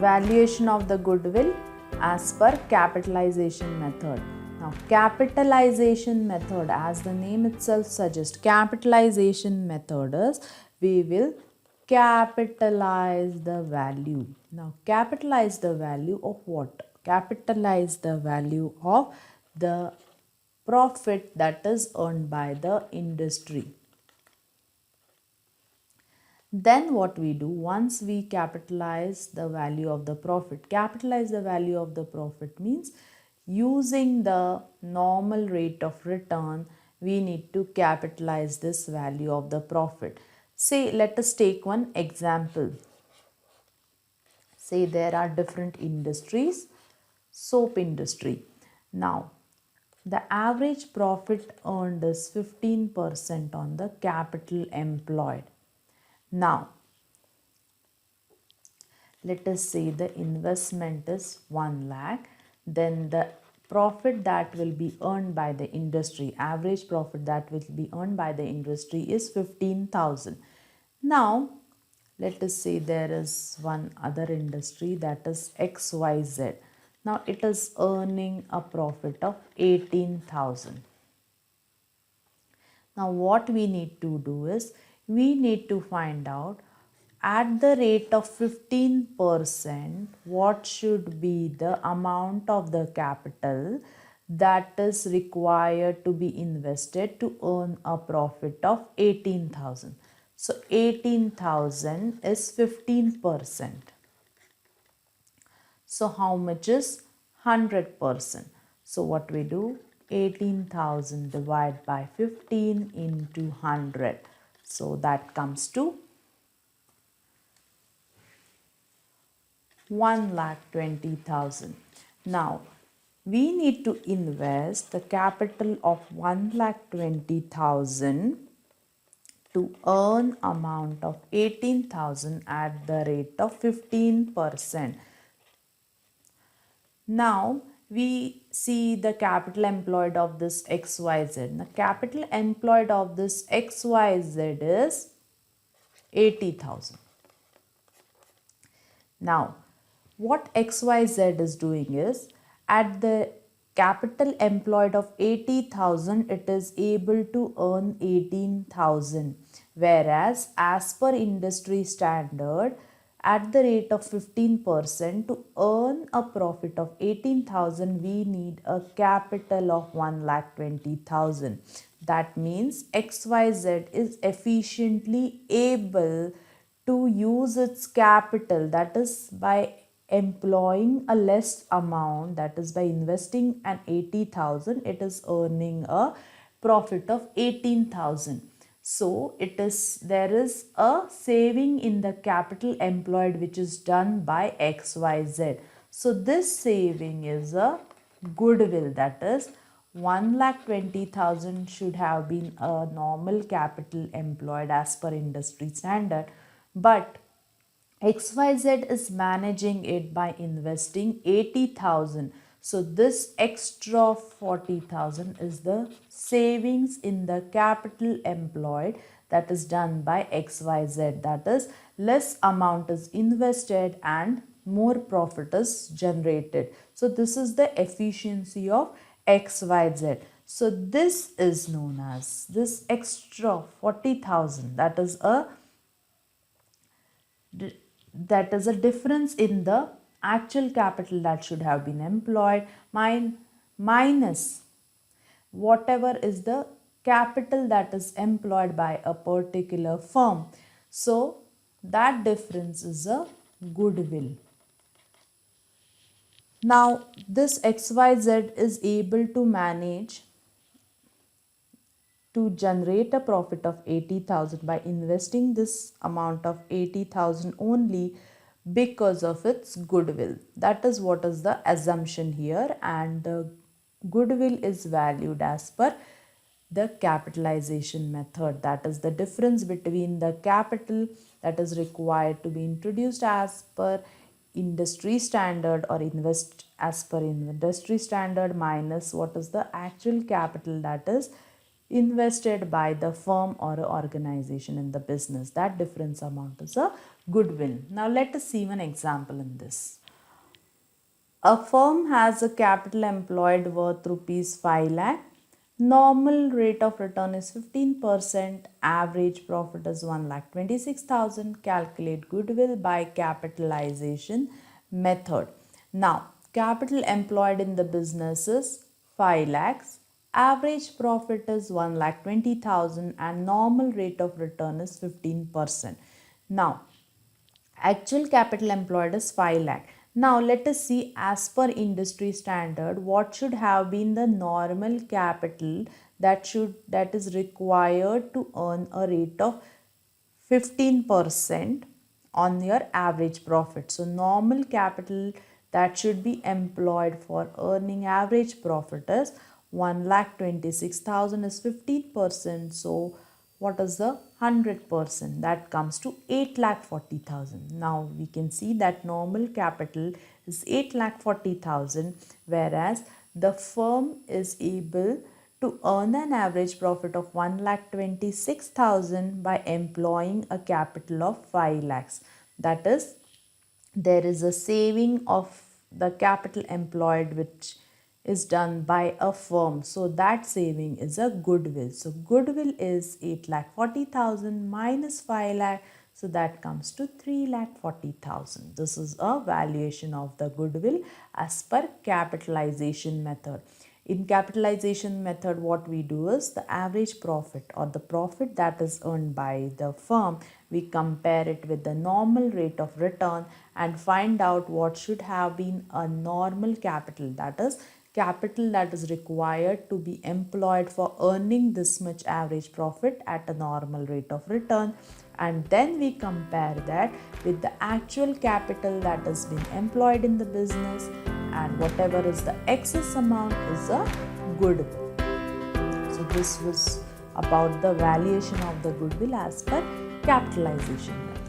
valuation of the goodwill as per capitalization method. Now, capitalization method, as the name itself suggests, capitalization method is we will capitalize the value. Now, capitalize the value of what? Capitalize the value of the profit that is earned by the industry. Then what we do, once we capitalize the value of the profit, capitalize the value of the profit means using the normal rate of return, we need to capitalize this value of the profit. Say, let us take one example. Say there are different industries, soap industry. Now, the average profit earned is 15% on the capital employed. Now, let us say the investment is 1 lakh, then the profit that will be earned by the industry, average profit that will be earned by the industry is 15,000. Now, let us say there is one other industry that is XYZ. Now, it is earning a profit of 18,000. Now, what we need to do is we need to find out at the rate of 15%, what should be the amount of the capital that is required to be invested to earn a profit of 18,000. So, 18,000 is 15%. So, how much is 100%? So, what we do? 18,000 divided by 15 into 100. So, that comes to 1,20,000. Now, we need to invest the capital of 1,20,000 to earn amount of 18,000 at the rate of 15%. Now, we see the capital employed of this XYZ. The capital employed of this XYZ is 80,000. Now, what XYZ is doing is, at the capital employed of 80,000, it is able to earn 18,000. Whereas, as per industry standard, at the rate of 15%, to earn a profit of 18,000, we need a capital of 1,20,000. That means XYZ is efficiently able to use its capital, that is by employing a less amount, that is by investing an 80,000, it is earning a profit of 18,000. So, there is a saving in the capital employed which is done by XYZ. So, this saving is a goodwill, that is 1,20,000 should have been a normal capital employed as per industry standard, but XYZ is managing it by investing 80,000. So, this extra 40,000 is the savings in the capital employed that is done by XYZ. That is, less amount is invested and more profit is generated. So, this is the efficiency of XYZ. So, this is known as this extra 40,000, that is a difference in the actual capital that should have been employed minus whatever is the capital that is employed by a particular firm. So, that difference is a goodwill. Now, this XYZ is able to manage to generate a profit of 80,000 by investing this amount of 80,000 only because of its goodwill. That is what is the assumption here, and the goodwill is valued as per the capitalization method. That is the difference between the capital that is required to be introduced as per industry standard or invest as per industry standard minus what is the actual capital that is invested by the firm or a organization in the business. That difference amount is a goodwill. Now let us see one example in this. A firm has a capital employed worth rupees 5 lakh. Normal rate of return is 15%. Average profit is 1 lakh 26,000. Calculate goodwill by capitalization method. Now, capital employed in the business is 5 lakhs. Average profit is 1 lakh 20,000 and normal rate of return is 15%. Now, actual capital employed is 5 lakh. Now let us see, as per industry standard, what should have been the normal capital that is required to earn a rate of 15% on your average profit. So normal capital that should be employed for earning average profit is 1,26,000 is 15%. So what is the 100%? That comes to 8,40,000. Now we can see that normal capital is 8,40,000, whereas the firm is able to earn an average profit of 1,26,000 by employing a capital of 5 lakhs. That is, there is a saving of the capital employed which is done by a firm. So that saving is a goodwill. So goodwill is 8,40,000 minus 5 lakh. So that comes to 3,40,000. This is a valuation of the goodwill as per capitalization method. In capitalization method, what we do is the average profit or the profit that is earned by the firm, we compare it with the normal rate of return and find out what should have been a normal capital, that is capital that is required to be employed for earning this much average profit at a normal rate of return, and then we compare that with the actual capital that has been employed in the business, and whatever is the excess amount is a goodwill. So this was about the valuation of the goodwill as per capitalization method.